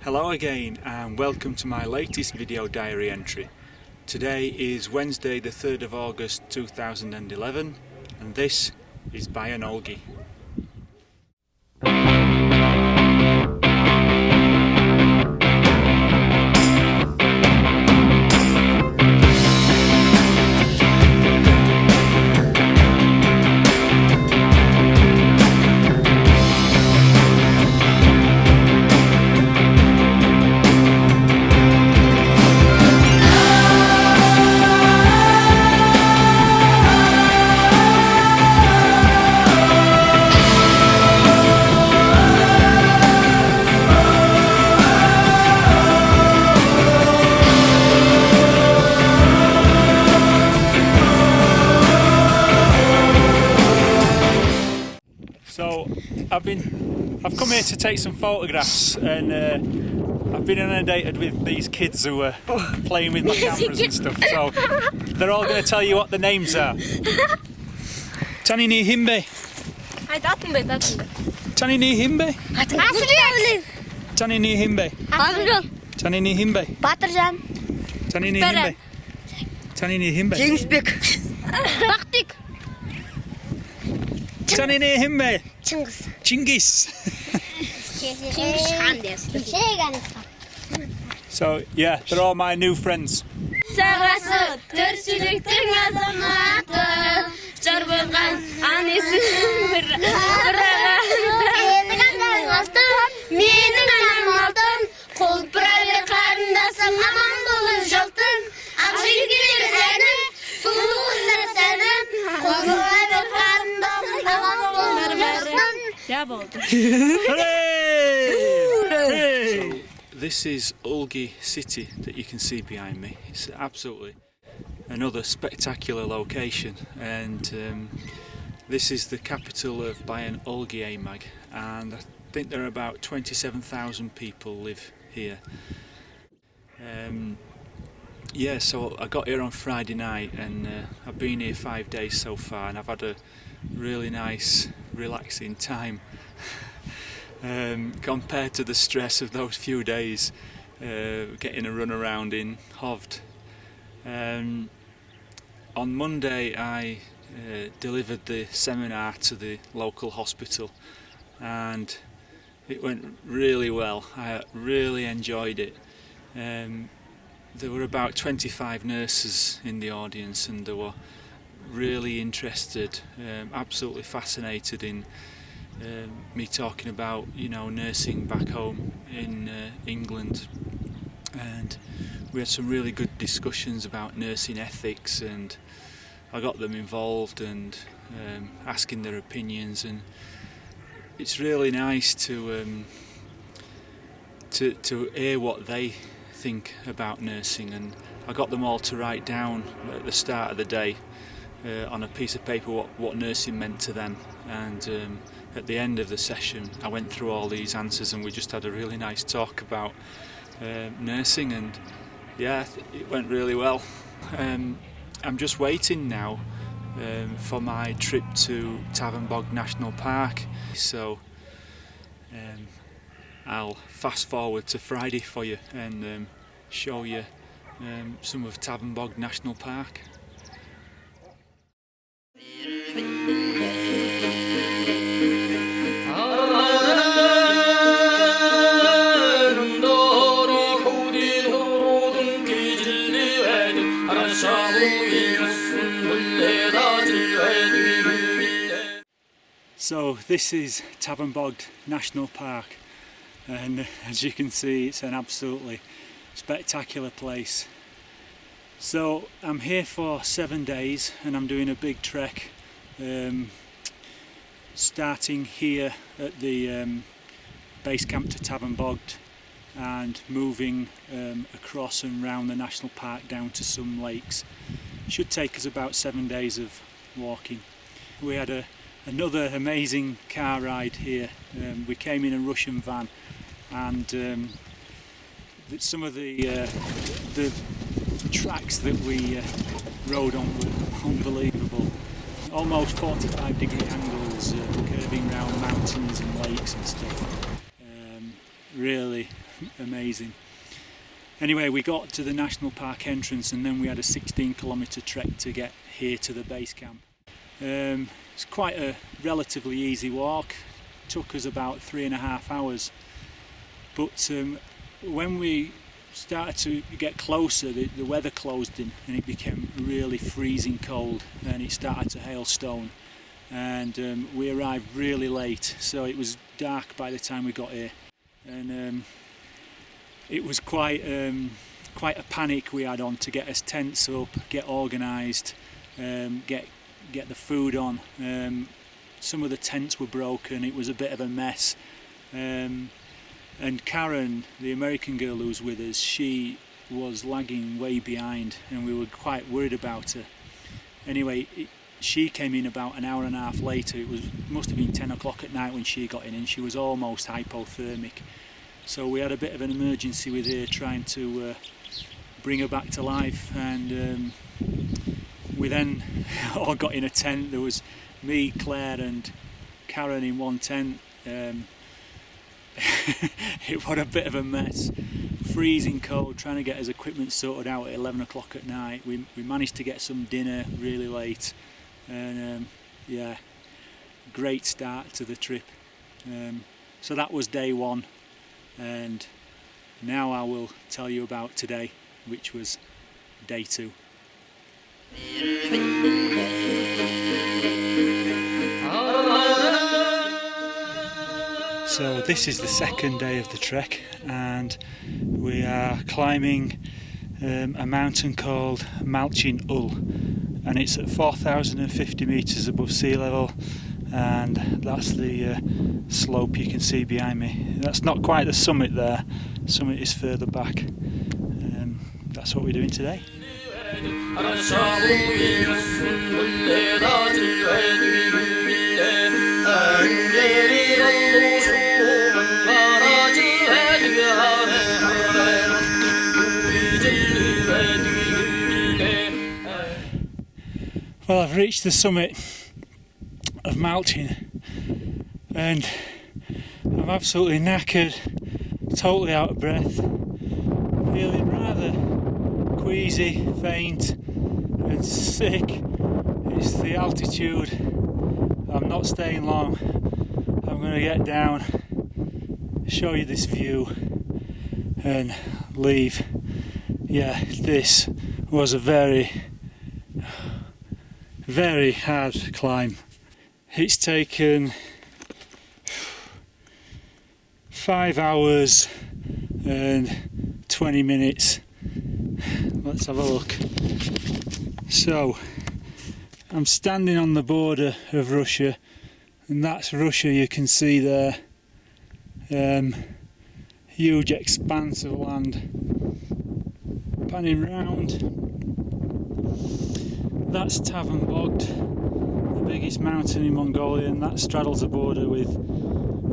Hello again and welcome to my latest video diary entry. Today is Wednesday the 3rd of August 2011 and this is Bayan Olgii. So I've come here to take some photographs and I've been inundated with these kids who are playing with my cameras and stuff, so they're all going to tell you what the names are. Tani ni himbe? Tani ni himbe? Tani ni himbe? Tani ni himbe? Batarjan. Tani ni himbe? Tani ni himbe? Jingsbek. Baktik. Tani ni himbe? Çingis. Çingiz. Çingis Khan diyorsun. So yeah, they're all my new friends. Sağası türkçülüktün azamati. Çarpılgan annesi. Menin anam altın. Kol pıraver karındasın. Aman bulun joltun. Akşin gelir senin. Suluğunda senin. Kol pıraver karındasın. Aman bulun joltun. Ya oldu. Hey! This is Oey City that you can see behind me. It's absolutely another spectacular location, and this is the capital of Bayan Olgii and I think there are about 27,000 people live here. Yeah, so I got here on Friday night and I've been here 5 days so far and I've had a really nice relaxing time compared to the stress of those few days getting a run around in Hovd. On Monday I delivered the seminar to the local hospital and it went really well. I really enjoyed it. There were about 25 nurses in the audience and they were really interested, absolutely fascinated in me talking about, you know, nursing back home in England, and we had some really good discussions about nursing ethics and I got them involved and asking their opinions, and it's really nice to hear what they think about nursing, and I got them all to write down at the start of the day on a piece of paper what nursing meant to them, and at the end of the session I went through all these answers and we just had a really nice talk about nursing, and yeah, it went really well. I'm just waiting now for my trip to Tavan Bogd National Park, so I'll fast forward to Friday for you and show you some of Tavan Bogd National Park. So this is Tavan Bogd National Park, and as you can see it's an absolutely spectacular place. So I'm here for 7 days and I'm doing a big trek, starting here at the base camp to Tavan Bogd and moving across and round the national park down to some lakes. Should take us about 7 days of walking. We had another amazing car ride here. We came in a Russian van and some of the tracks that we rode on were unbelievable. Almost 45-degree angles, curving round mountains and lakes and stuff. Really amazing. Anyway, we got to the national park entrance and then we had a 16-kilometre trek to get here to the base camp. It's quite a relatively easy walk, took us about 3.5 hours, but when we started to get closer, the weather closed in and it became really freezing cold and it started to hail stone, and we arrived really late, so it was dark by the time we got here, and it was quite a panic we had on to get us tents up, get organised, get the food on. Some of the tents were broken, it was a bit of a mess, and Karen, the American girl who was with us, she was lagging way behind and we were quite worried about her. Anyway, she came in about an hour and a half later. Must have been 10 o'clock at night when she got in, and she was almost hypothermic. So we had a bit of an emergency with her, trying to bring her back to life, and we then all got in a tent. There was me, Claire and Karen in one tent. It was a bit of a mess, freezing cold, trying to get his equipment sorted out at 11 o'clock at night. We managed to get some dinner really late, and yeah, great start to the trip. So that was day one, and now I will tell you about today, which was day two. So this is the second day of the trek, and we are climbing a mountain called Malchin Ul, and it's at 4,050 metres above sea level, and that's the slope you can see behind me. That's not quite the summit there, the summit is further back. That's what we're doing today. Well, I've reached the summit of Malchin and I'm absolutely knackered, totally out of breath, feeling rather queasy, faint and sick. It's the altitude. I'm not staying long. I'm going to get down, show you this view and leave. Yeah, this was a very hard climb. It's taken 5 hours and 20 minutes. Let's have a look. So I'm standing on the border of Russia, and that's Russia you can see there. Huge expanse of land. Panning round, that's Tavan Bogd, the biggest mountain in Mongolia, and that straddles the border with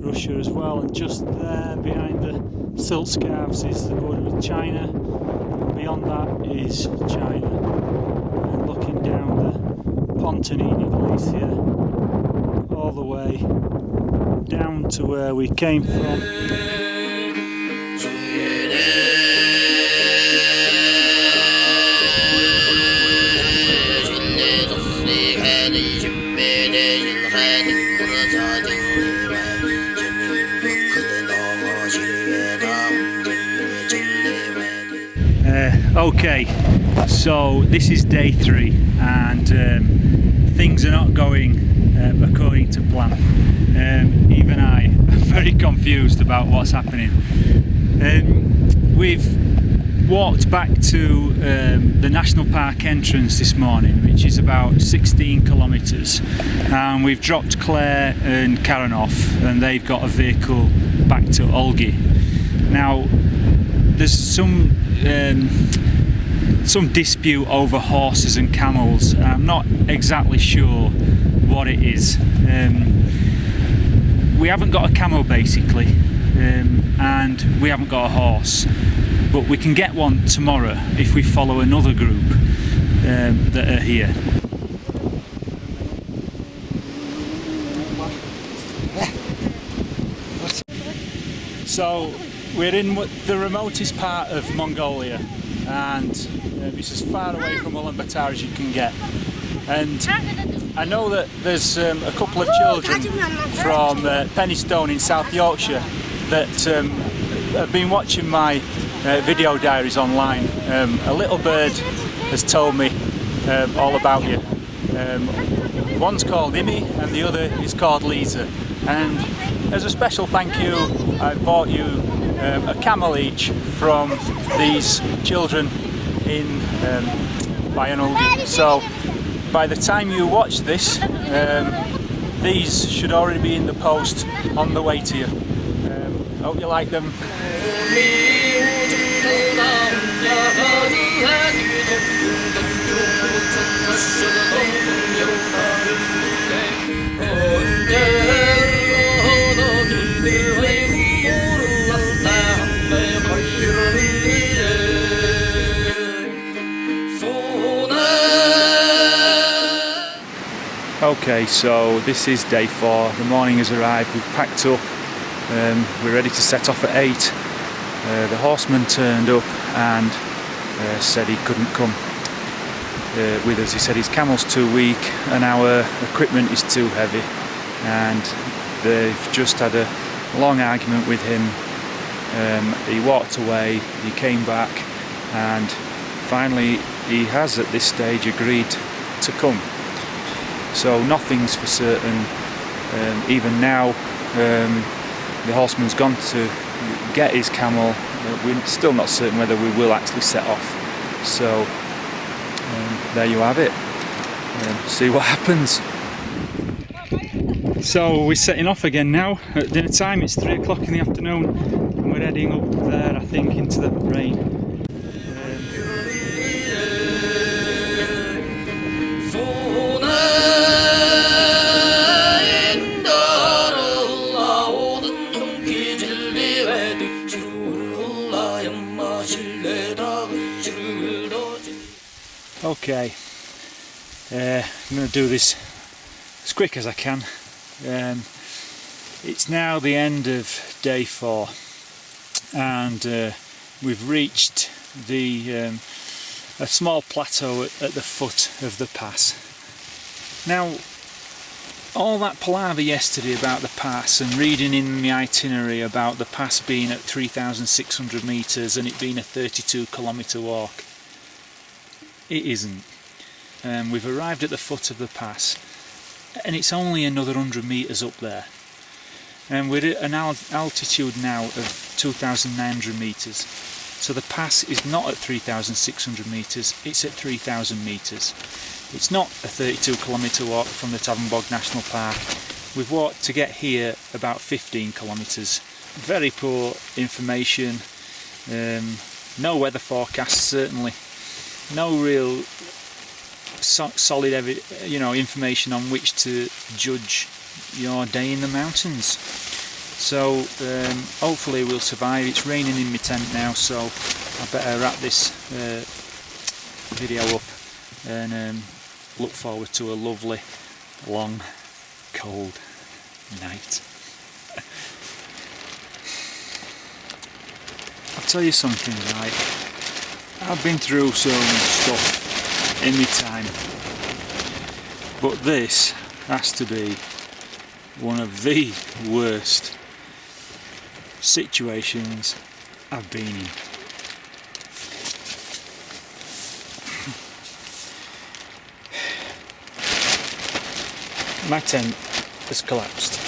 Russia as well, and just there behind the silt scarps is the border with China, and beyond that is China, and looking down the Pontanini Glacier all the way down to where we came from. Okay, so this is day 3 and things are not going according to plan. Even I am very confused about what's happening. We've walked back to the national park entrance this morning, which is about 16 kilometres, and we've dropped Claire and Karen off, and they've got a vehicle back to Olgii. Now there's some dispute over horses and camels. I'm not exactly sure what it is. We haven't got a camel basically, and we haven't got a horse, but we can get one tomorrow if we follow another group that are here. So We're in the remotest part of Mongolia, and it's as far away from Ulaanbaatar as you can get. And I know that there's a couple of children from Penistone in South Yorkshire that have been watching my video diaries online. A little bird has told me all about you. One's called Imi and the other is called Lisa. And as a special thank you, I bought you a camel each from these children in Bayan Olgii. So by the time you watch this, these should already be in the post on the way to you. Hope you like them. Okay, so this is day 4. The morning has arrived. We've packed up. We're ready to set off at 8. The horseman turned up and said he couldn't come with us. He said his camel's too weak and our equipment is too heavy, and they've just had a long argument with him. He walked away, he came back, and finally he has at this stage agreed to come. So nothing's for certain. Even now the horseman's gone to get his camel. We're still not certain whether we will actually set off. So there you have it. See what happens. So we're setting off again now at dinner time. It's 3 o'clock in the afternoon and we're heading up there, I think, into the rain. Okay, I'm going to do this as quick as I can. It's now the end of day 4 and we've reached a small plateau at the foot of the pass. Now, all that palaver yesterday about the pass and reading in the itinerary about the pass being at 3,600 metres and it being a 32-kilometre walk, it isn't. We've arrived at the foot of the pass and it's only another 100 metres up there, and we're at an altitude now of 2,900 metres. So the pass is not at 3,600 metres, it's at 3,000 metres. It's not a 32-kilometre walk from the Tavan Bogd National Park. We've walked to get here about 15 kilometres. Very poor information, no weather forecast certainly. No real solid information on which to judge your day in the mountains. So hopefully we'll survive. It's raining in my tent now, so I better wrap this video up and look forward to a lovely, long, cold night. I'll tell you something, right? I've been through so much stuff in my time, but this has to be one of the worst situations I've been in. My tent has collapsed.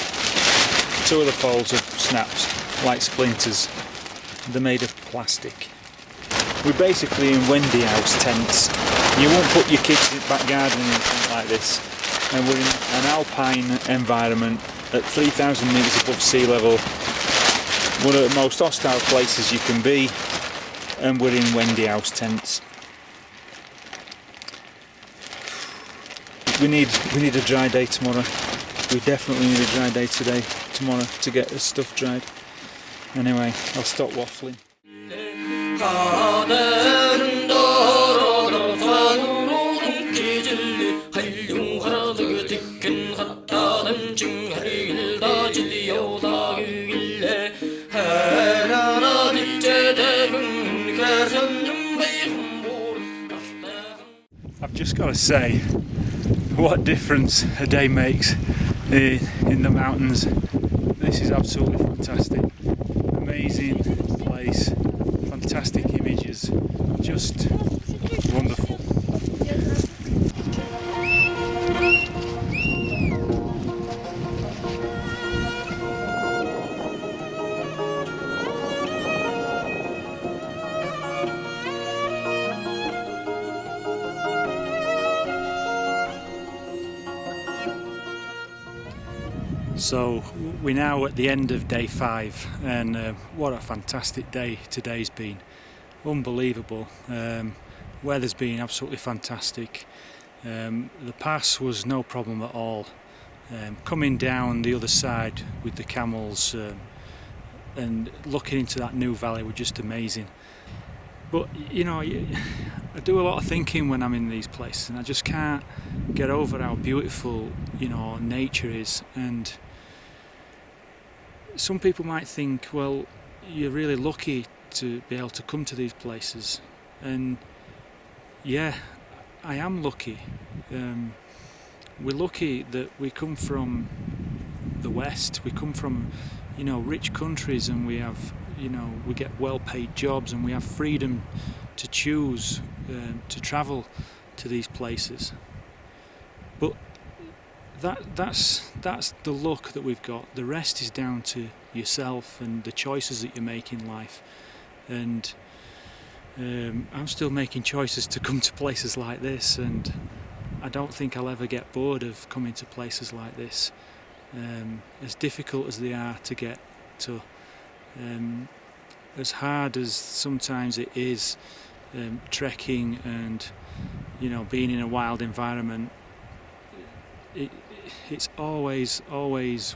2 of the poles have snapped like splinters. They're made of plastic. We're basically in Wendy house tents. You won't put your kids in the back garden in a tent like this. And we're in an alpine environment at 3,000 metres above sea level. One of the most hostile places you can be. And we're in Wendy house tents. We need a dry day tomorrow. We definitely need a dry day tomorrow to get this stuff dried. Anyway, I'll stop waffling. just got to say, what difference a day makes in the mountains. This is absolutely fantastic. Amazing place, fantastic images, just wonderful. So we're now at the end of day 5, and what a fantastic day today's been. Unbelievable. Weather's been absolutely fantastic. The pass was no problem at all. Coming down the other side with the camels and looking into that new valley were just amazing. But you know, I do a lot of thinking when I'm in these places, and I just can't get over how beautiful, you know, nature is. And some people might think, well, you're really lucky to be able to come to these places, and yeah, I am lucky. We're lucky that we come from the West. We come from, you know, rich countries, and we have, you know, we get well-paid jobs, and we have freedom to choose to travel to these places. But that's the luck that we've got. The rest is down to yourself and the choices that you make in life. And I'm still making choices to come to places like this, and I don't think I'll ever get bored of coming to places like this. As difficult as they are to get to, as hard as sometimes it is trekking and, you know, being in a wild environment, it's always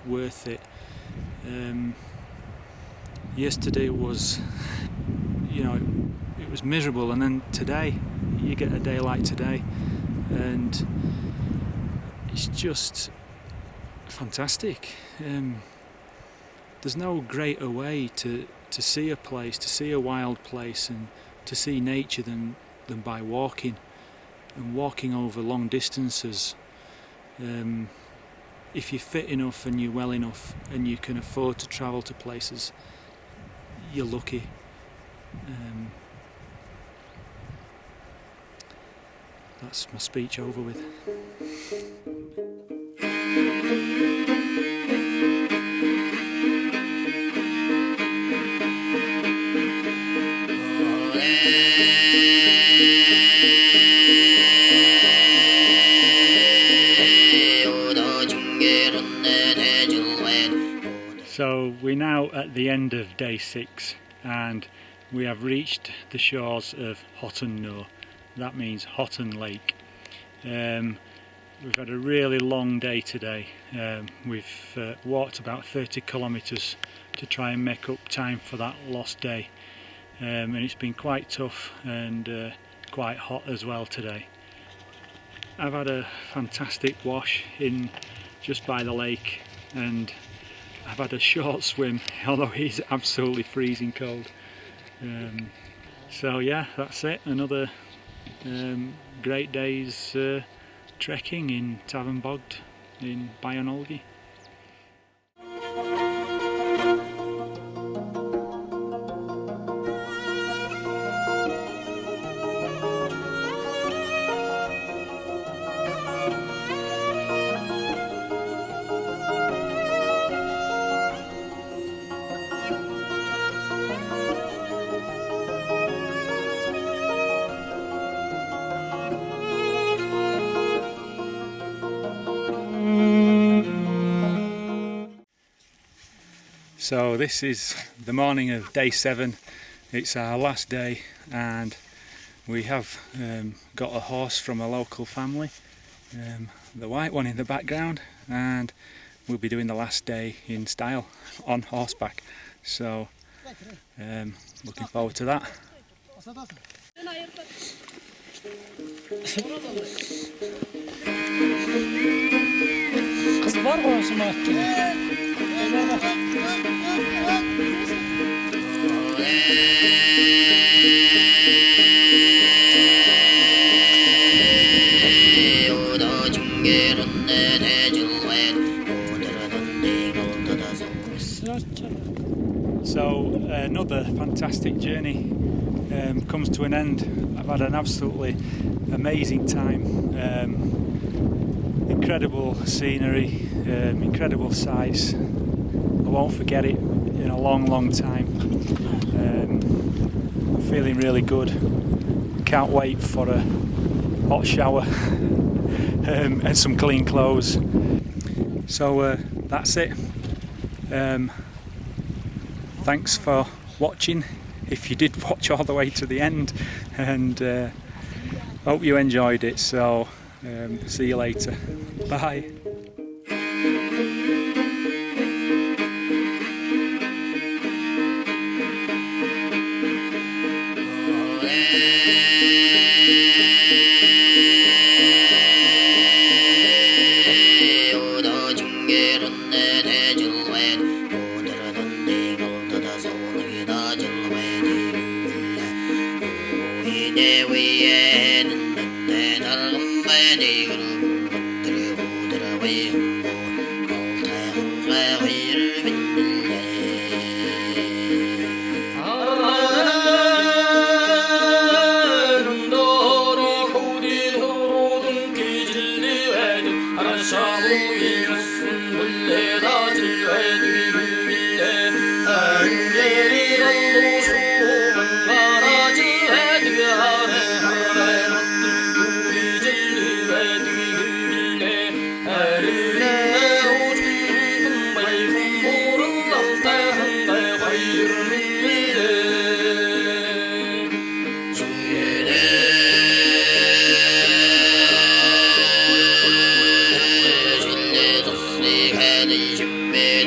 worth it. Yesterday was, you know, it was miserable, and then today you get a day like today, and it's just fantastic. There's no greater way to see a place, to see a wild place, and to see nature than by walking, and walking over long distances. If you're fit enough and you're well enough and you can afford to travel to places, you're lucky. That's my speech over with. So we're now at the end of day 6, and we have reached the shores of Horrendous. That means Hotten Lake. We've had a really long day today. We've walked about 30 kilometres to try and make up time for that lost day, and it's been quite tough and quite hot as well today. I've had a fantastic wash in just by the lake, and I've had a short swim, although it's absolutely freezing cold. So yeah, that's it. Another great day's trekking in Tavan Bogd in Bayan Olgii. So this is the morning of day 7. It's our last day, and we have got a horse from a local family, the white one in the background, and we'll be doing the last day in style on horseback. So looking forward to that. So another fantastic journey comes to an end. I've had an absolutely amazing time. Incredible scenery, incredible sights. I won't forget it in a long time. I'm feeling really good. Can't wait for a hot shower and some clean clothes. So that's it. Thanks for watching, if you did watch all the way to the end, and hope you enjoyed it. So see you later. Bye. Hãy subscribe cho kênh Ghiền Mì Gõ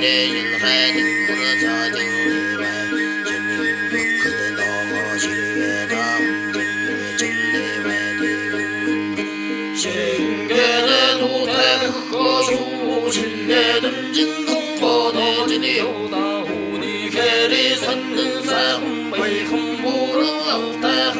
để không bỏ lỡ những video hấp dẫn.